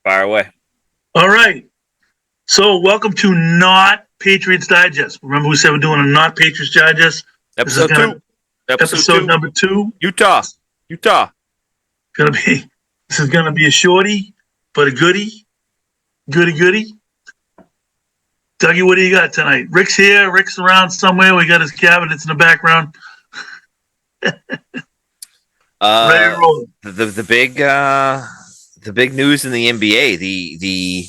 Fire away. All right. So, welcome to Not Patriots Digest. Remember, we said we're doing a Not Patriots Digest. Episode two. Episode number 2. Utah. Gonna be. This is gonna be a shorty, but a goodie. Goodie. Dougie, what do you got tonight? Rick's here. Rick's around somewhere. We got his cabinets in the background. Ready to roll. The big news in the NBA, the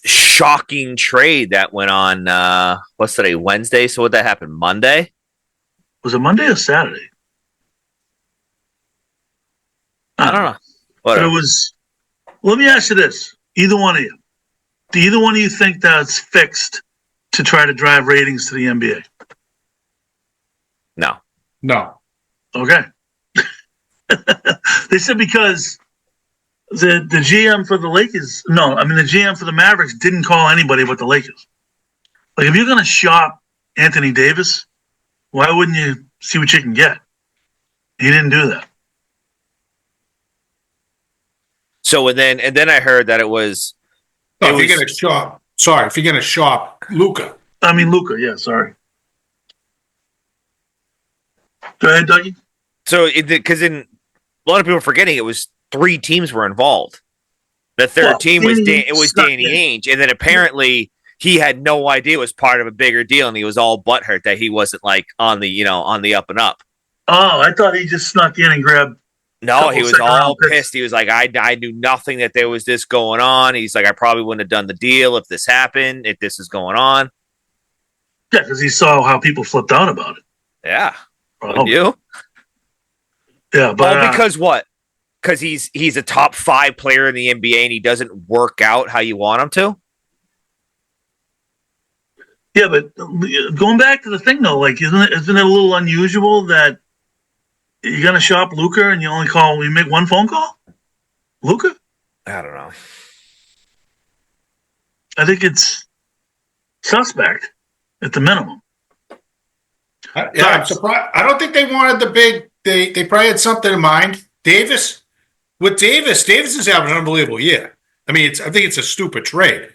shocking trade that went on what's today, Wednesday? So what that happened? Monday? Was it Monday or Saturday? I don't know. But it was. Let me ask you this: either one of you, do either one of you think that's fixed to try to drive ratings to the NBA? No. Okay. They said because the GM for the Lakers, the GM for the Mavericks didn't call anybody but the Lakers. Like, if you're going to shop Anthony Davis, why wouldn't you see what you can get? He didn't do that. So and then I heard that it was. If you're going to shop Luka. Luka, yeah, sorry. Go ahead, Dougie. So because a lot of people are forgetting it was 3 teams were involved. The third team was Danny Ainge, and then apparently he had no idea it was part of a bigger deal, and he was all butthurt that he wasn't like on the up and up. Oh, I thought he just snuck in and grabbed. No, he was all pissed. He was like, I knew nothing that there was this going on. He's like, I probably wouldn't have done the deal if this happened, if this is going on. Yeah, because he saw how people flipped out about it. Yeah. Would you? Yeah, but because what? Because he's a top 5 player in the NBA and he doesn't work out how you want him to? Yeah, but going back to the thing though, like isn't it a little unusual that you're gonna shop Luka and you make one phone call? Luka? I don't know. I think it's suspect at the minimum. I'm surprised. I don't think they wanted the big. They probably had something in mind. Davis is having an unbelievable year. I think it's a stupid trade,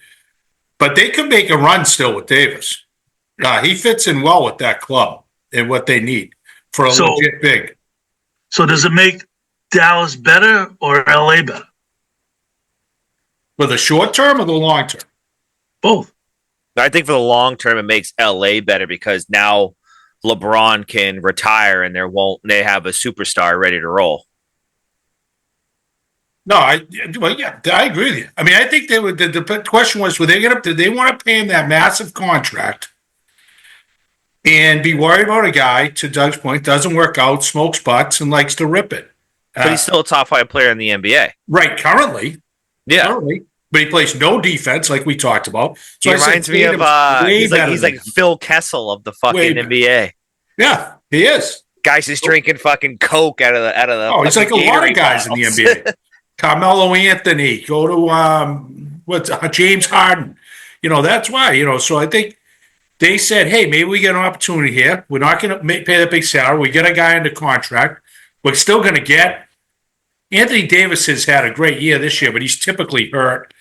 but they could make a run still with Davis. He fits in well with that club and what they need for a legit big. So does it make Dallas better or LA better? For the short term or the long term? Both. I think for the long term, it makes LA better because now LeBron can retire and they have a superstar ready to roll. No, I agree with you. I think they would. The question was, did they want to pay him that massive contract and be worried about a guy, to Doug's point, doesn't work out, smokes butts, and likes to rip it? But he's still a top 5 player in the NBA. Right, currently. Yeah. Currently. But he plays no defense, like we talked about. So he reminds me of he's like Phil Kessel of the fucking NBA. Yeah, he is. Guys just drinking fucking Coke out of the. Oh, he's like a lot of guys in the NBA. Carmelo Anthony, go to James Harden. That's why. So I think they said, hey, maybe we get an opportunity here. We're not going to pay that big salary. We get a guy under contract. We're still going to get. Anthony Davis has had a great year this year, but he's typically hurt.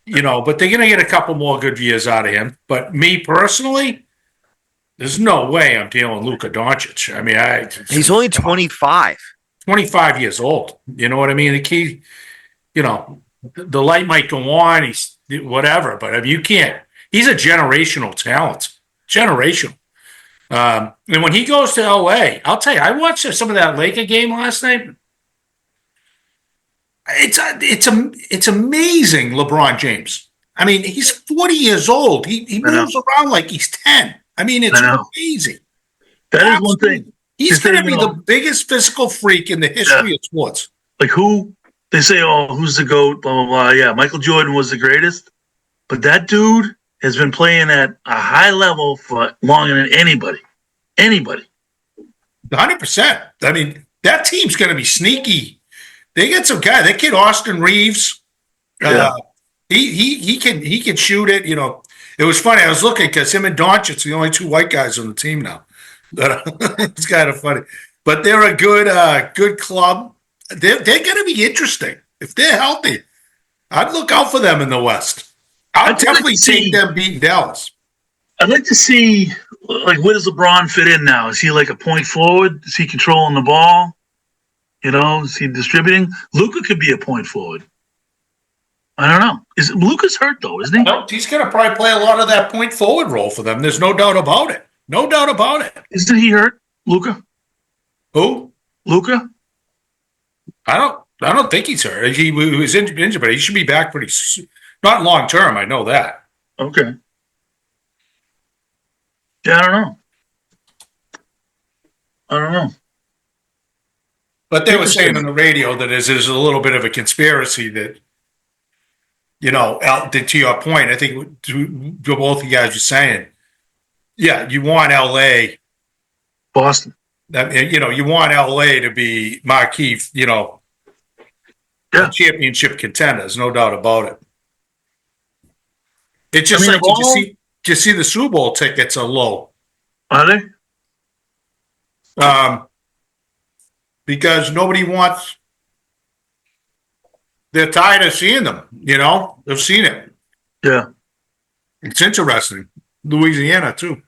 But they're going to get a couple more good years out of him. But me personally, there's no way I'm dealing with Luka Doncic. He's only 25. 25 years old. You know what I mean? The key, the light might go on. He's whatever, but you can't. He's a generational talent. Generational. And when he goes to LA, I'll tell you, I watched some of that Laker game last night. It's amazing, LeBron James. He's 40 years old. He moves around like he's 10. It's amazing. That is one thing. He's going to be the biggest physical freak in the history of sports. Like they say, who's the GOAT, blah, blah, blah. Yeah, Michael Jordan was the greatest. But that dude has been playing at a high level for longer than anybody. 100%. That team's going to be sneaky. They get some guy. That kid Austin Reeves, he can shoot it. It was funny. I was looking because him and Doncic are the only 2 white guys on the team now. It's kind of funny, but they're a good club. They're going to be interesting if they're healthy. I'd look out for them in the West. I'd definitely take them beating Dallas. I'd like to see, like, where does LeBron fit in now? Is he like a point forward? Is he controlling the ball? Is he distributing? Luka could be a point forward. I don't know. Luka's hurt though, isn't he? No, he's going to probably play a lot of that point forward role for them. There's no doubt about it. No doubt about it. Isn't he hurt, Luka? Who? Luka? I don't think he's hurt. He was injured, but he should be back pretty soon. Not long term. I know that. Okay. Yeah, I don't know. But they were saying on the radio that there's a little bit of a conspiracy that, to your point, I think both of you guys were saying, yeah, you want LA, Boston. You want LA to be marquee, championship contenders, no doubt about it. It's just you see the Super Bowl tickets are low. Are they? Because nobody wants. They're tired of seeing them. They've seen it. Yeah, it's interesting. Louisiana too.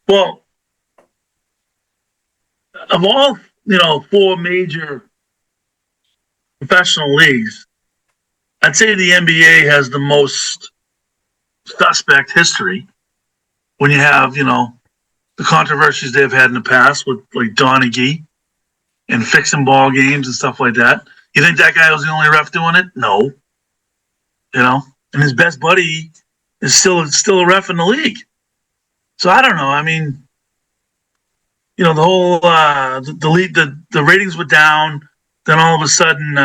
Well, of all 4 major professional leagues, I'd say the NBA has the most suspect history. When you have the controversies they've had in the past with like Donaghy and fixing ball games and stuff like that. You think that guy was the only ref doing it? No. And his best buddy is still a ref in the league. So I don't know. I mean, the whole the ratings were down. Then all of a sudden,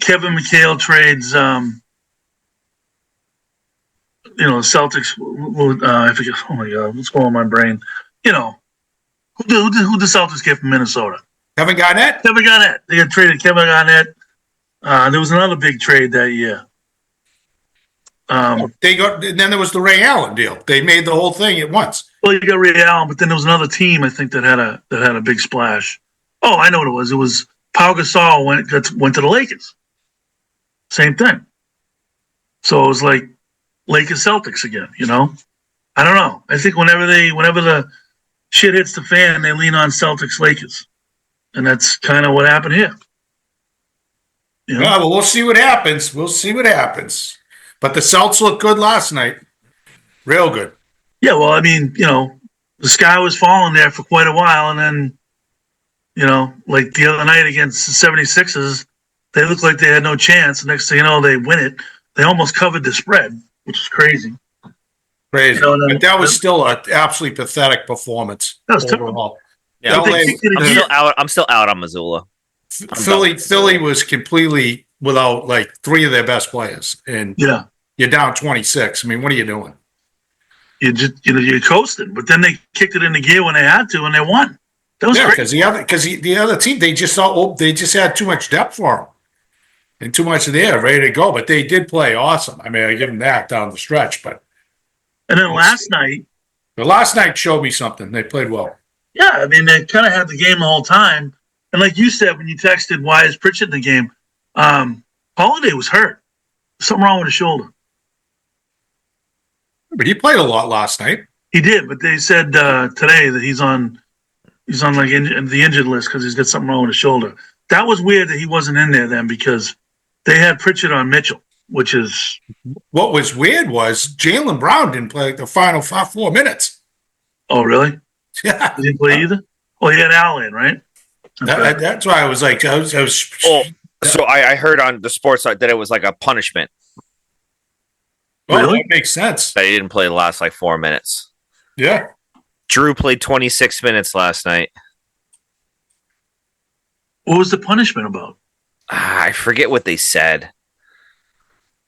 Kevin McHale trades. Celtics. I forget. Oh my God, what's going on in my brain? Who the Celtics get from Minnesota? Kevin Garnett. They got traded Kevin Garnett. There was another big trade that year. And then there was the Ray Allen deal. They made the whole thing at once. Well, you got Ray Allen, but then there was another team I think that had a big splash. Oh, I know what it was. It was Pau Gasol went to the Lakers. Same thing. So it was like Lakers Celtics again. I don't know. I think whenever the shit hits the fan, they lean on Celtics Lakers, and that's kind of what happened here. Well, we'll see what happens. But the Celts looked good last night. Real good. Yeah, well, I mean, the sky was falling there for quite a while, and then, like the other night against the 76ers, they looked like they had no chance. The next thing you know, they win it. They almost covered the spread, which is crazy. Crazy. But that was still an absolutely pathetic performance. That was overall. Yeah, I'm still out on Missoula. Philly was completely without like 3 of their best players, and you're down 26. I mean, what are you doing? You just you're coasting, but then they kicked it into gear when they had to, and they won. That was because the other team they just had too much depth for them and too much there ready to go. But they did play awesome. I mean, I give them that down the stretch. And then last night showed me something. They played well. Yeah, I mean, they kind of had the game the whole time. And like you said, when you texted, why is Pritchard in the game? Holiday was hurt. Something wrong with his shoulder. But he played a lot last night. He did, but they said today that he's on like the injured list because he's got something wrong with his shoulder. That was weird that he wasn't in there then because they had Pritchard on Mitchell, which is... What was weird was Jaylen Brown didn't play like the final 4 minutes. Oh, really? Yeah. He didn't play either? Oh, he had Al in, right? Okay. That's why I was like... So I heard on the sports site that it was like a punishment. Oh, really? That makes sense. That he didn't play the last 4 minutes. Yeah. Drew played 26 minutes last night. What was the punishment about? I forget what they said.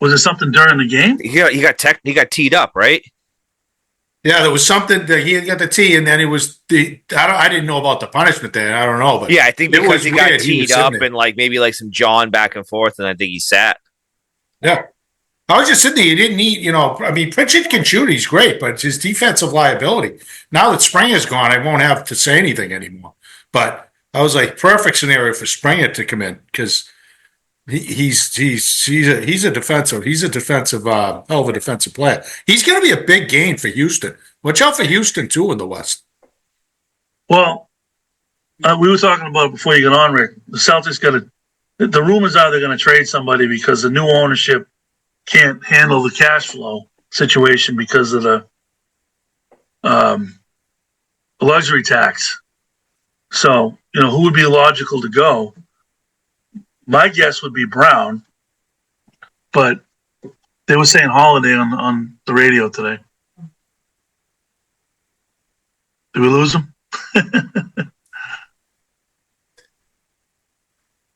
Was it something during the game? He got teed up, right? Yeah, there was something that he got the tee, and then it was I didn't know about the punishment there. I don't know, but yeah, I think because he got teed up and maybe some jawing back and forth, and I think he sat. Yeah, I was just sitting there. He didn't need, I mean, Pritchard can shoot; he's great, but his defensive liability. Now that Springer's gone, I won't have to say anything anymore. But I was like, perfect scenario for Springer to come in because He's a defensive hell of a defensive player. He's going to be a big gain for Houston. Watch out for Houston too in the West. Well, we were talking about it before you got on, Rick. The Celtics got to. The rumors are they're going to trade somebody because the new ownership can't handle the cash flow situation because of the luxury tax. So, who would be logical to go? My guess would be Brown, but they were saying Holiday on the radio today. Did we lose him?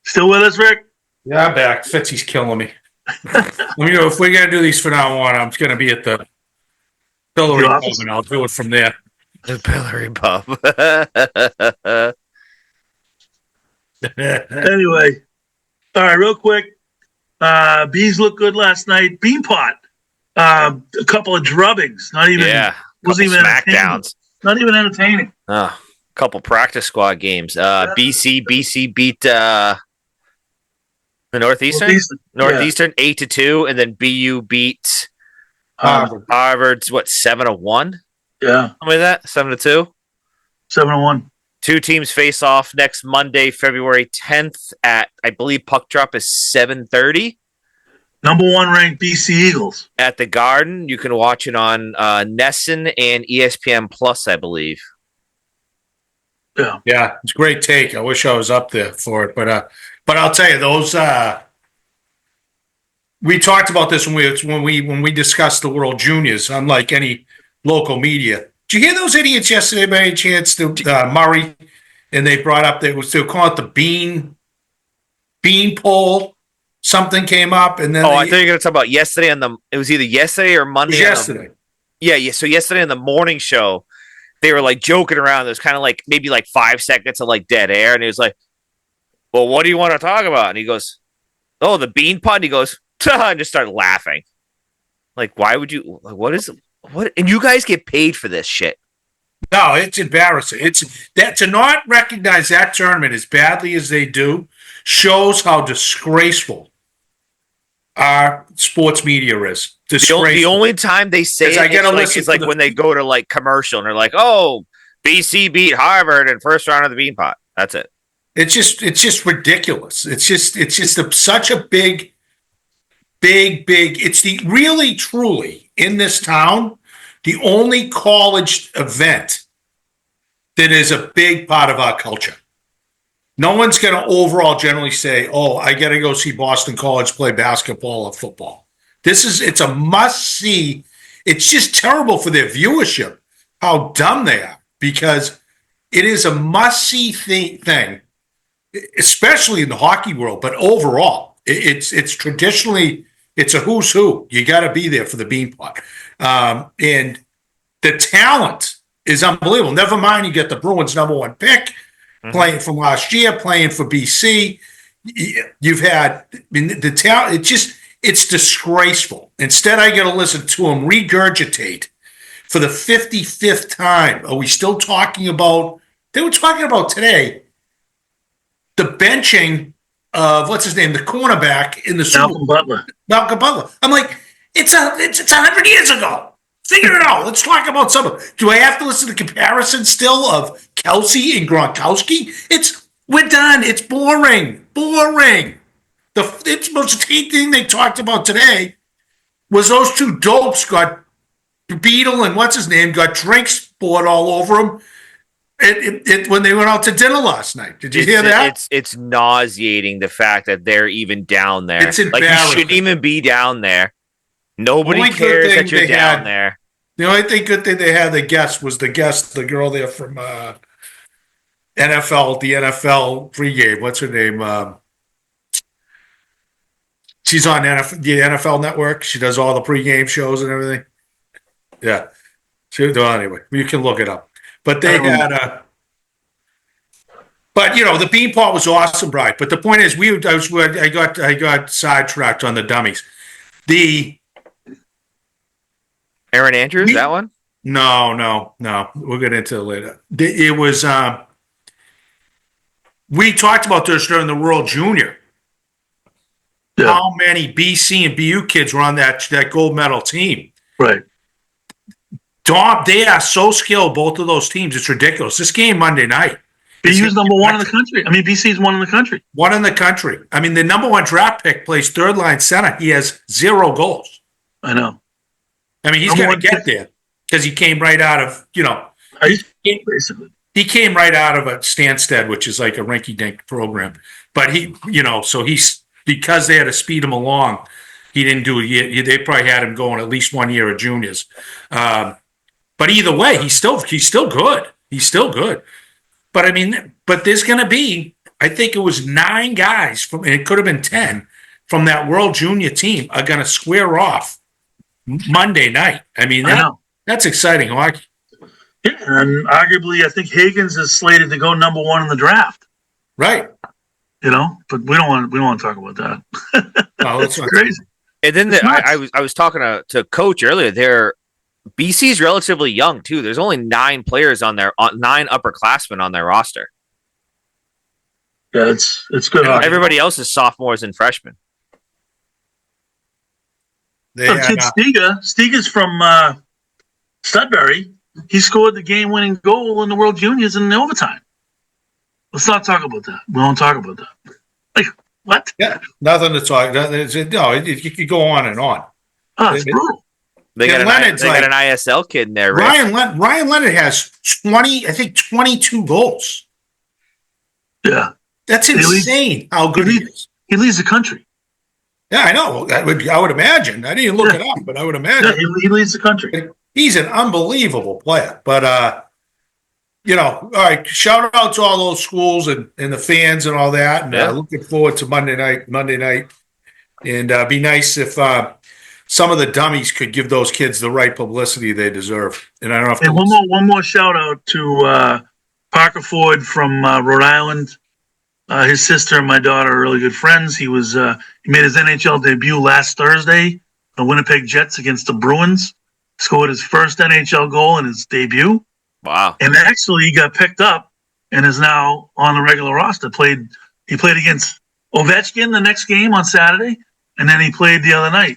Still with us, Rick? Yeah, I'm back. Fitzy's killing me. If we're going to do these from now on, I'm going to be at the Pillory Pub, and I'll do it from there. The Pillory Pub. Anyway, all right, real quick. Bees looked good last night. Beanpot, a couple of drubbings. Not even. Yeah. Wasn't even smackdowns. Not even entertaining. A couple practice squad games. BC beat the Northeastern 8-2, and then BU beat Harvard's 7-1. Yeah, something like that. 7-2. 7-1. Two teams face off next Monday, February 10th at, I believe, puck drop is 7:30. Number 1 ranked BC Eagles at the Garden. You can watch it on Nesson and ESPN Plus, I believe. Yeah, it's a great take. I wish I was up there for it, but I'll tell you those. We talked about this when we discussed the World Juniors. Unlike any local media, did you hear those idiots yesterday by any chance? Murray, and they brought up they were calling it the bean poll. Something came up, and then I thought you were going to talk about yesterday it was either yesterday or Monday. Yesterday. Yeah. So yesterday on the morning show, they were like joking around. There's kind of like maybe like 5 seconds of like dead air, and he was like, "Well, what do you want to talk about?" And he goes, "Oh, the Beanpot." And he goes, and just started laughing. Like, why would you? Like, what is what? And you guys get paid for this shit. No, it's embarrassing. It's that to not recognize that tournament as badly as they do shows how disgraceful our sports media is. The only time they say it's like when they go to like commercial and they're like, "Oh, BC beat Harvard in first round of the Beanpot." That's it. It's just ridiculous. It's just such a big. It's the really truly in this town the only college event that is a big part of our culture. No one's going to overall generally say, "Oh, I got to go see Boston College play basketball or football." It's a must-see. It's just terrible for their viewership, how dumb they are, because it is a must-see thing, especially in the hockey world, but overall, it's traditionally, it's a who's who. You got to be there for the Beanpot. And the talent is unbelievable. Never mind, you get the Bruins' number 1 pick, playing from last year, playing for BC. You've had the talent. It's disgraceful. Instead, I got to listen to him regurgitate for the 55th time. Are we still talking about? They were talking about today the benching of what's his name, the cornerback in the Malcolm Butler. Malcolm Butler. I'm like, it's 100 years ago. Figure it out. Let's talk about something. Do I have to listen to comparisons still of Kelsey and Gronkowski? We're done. It's boring. The most thing they talked about today was those two dopes got Beetle and what's his name got drinks poured all over them when they went out to dinner last night. Did you hear that? It's nauseating the fact that they're even down there. It's embarrassing. Like, you shouldn't even be down there. Nobody cares that you're down there. The only good thing they had, the girl there from NFL, the NFL pregame. What's her name? She's on the NFL Network. She does all the pregame shows and everything. Yeah. Anyway, you can look it up. But they had but the Beanpot was awesome, Brian. But the point is, I got sidetracked on the dummies. The Aaron Andrews, that one? No. We'll get into it later. It was we talked about this during the World Junior. how many BC and BU kids were on that gold medal team. Right. They are so skilled, both of those teams. It's ridiculous. This game Monday night. BU's number one in the country. I mean, BC's one in the country. One in the country. I mean, the number one draft pick plays third line center. He has 0 goals. I know. I mean, he's going to get there because he came right out of, basically. He came right out of a Stansted, which is like a rinky-dink program. But so he's, because they had to speed him along, he didn't do it. They probably had him going at least 1 year of juniors. But either way, he's still good. He's still good. But I mean, there's going to be, I think it was 9 guys and it could have been 10 from that World Junior team are going to square off Monday night. I mean, that's exciting hockey. Yeah, and arguably, I think Higgins is slated to go number 1 in the draft. Right. But we don't want to talk about that. No, it's crazy. And then I was talking to Coach earlier. BC's relatively young too. There's only 9 players on 9 upperclassmen on their roster. Yeah, it's good. Everybody else is sophomores and freshmen. Kid Stiga's from Sudbury. He scored the game-winning goal in the World Juniors in the overtime. Let's not talk about that. We won't talk about that. Like, what? Yeah, nothing to talk. No, you could go on and on. Oh, it's brutal. They got an ISL kid in there. Ryan Leonard has 22 goals. Yeah, that's insane. How good he is. He leads the country. Yeah, I know. I would imagine. I didn't look it up, but I would imagine. Yeah, he leads the country. He's an unbelievable player. But all right. Shout out to all those schools and the fans and all that. And looking forward to Monday night. And be nice if some of the dummies could give those kids the right publicity they deserve. And I don't know if one more shout out to Parker Ford from Rhode Island. His sister and my daughter are really good friends. He made his NHL debut last Thursday. The Winnipeg Jets against the Bruins. Scored his first NHL goal in his debut. Wow! And actually, he got picked up and is now on the regular roster. He played against Ovechkin the next game on Saturday, and then he played the other night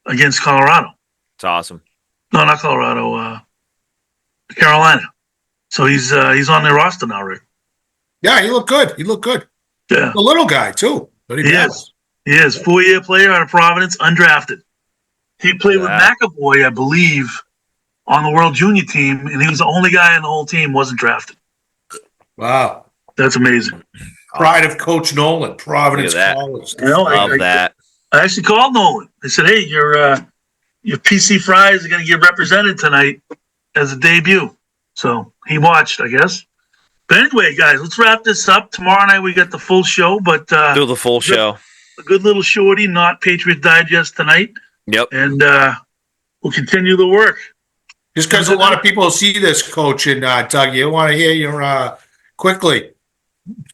against Colorado. It's awesome. No, not Colorado. Carolina. So he's on their roster now, Rick. Yeah, he looked good. Yeah, a little guy too, but he is. He is 4-year player out of Providence, undrafted. He played with McAvoy, I believe, on the World Junior team, and he was the only guy on the whole team wasn't drafted. Wow, that's amazing. Pride of Coach Nolan, Providence College. Love that. I actually called Nolan. They said, "Hey, your PC Fries are going to get represented tonight as a debut." So he watched, I guess. But anyway, guys, let's wrap this up. Tomorrow night we got the full show, but do the full show. A good little shorty, not Patriots Digest tonight. Yep. And we'll continue the work. Just because a lot of people see this, Coach and Doug, you want to hear your quickly,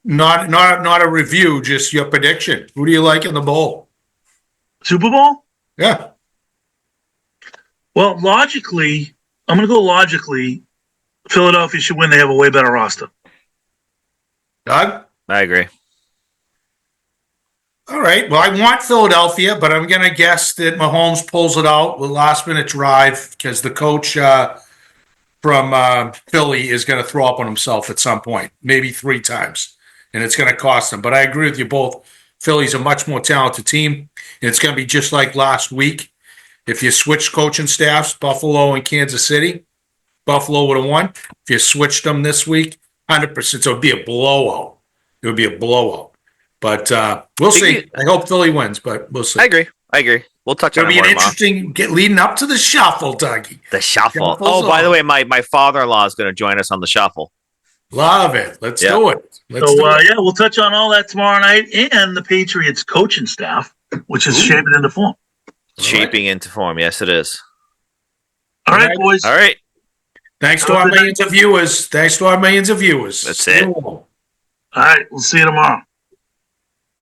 not a review, just your prediction. Who do you like in the bowl? Super Bowl? Yeah. Well, logically, I'm going to go logically. Philadelphia should win. They have a way better roster. Doug? I agree. All right. Well, I want Philadelphia, but I'm going to guess that Mahomes pulls it out with last-minute drive because the coach from Philly is going to throw up on himself at some point, maybe 3 times, and it's going to cost him. But I agree with you both. Philly's a much more talented team, and it's going to be just like last week. If you switch coaching staffs, Buffalo and Kansas City, Buffalo would have won. If you switched them this week, 100%, so it would be a blowout. It would be a blowout. But we'll see. I hope Philly wins, but we'll see. I agree. We'll touch on it more. It'll be an interesting leading up to the shuffle, Dougie. The shuffle. Oh, by the way, my father-in-law is going to join us on the shuffle. Love it. Let's do it. We'll touch on all that tomorrow night and the Patriots coaching staff, which is shaping into form. Shaping into form. Yes, it is. All right, boys. All right. Thanks to our millions of viewers. That's it. All right. We'll see you tomorrow.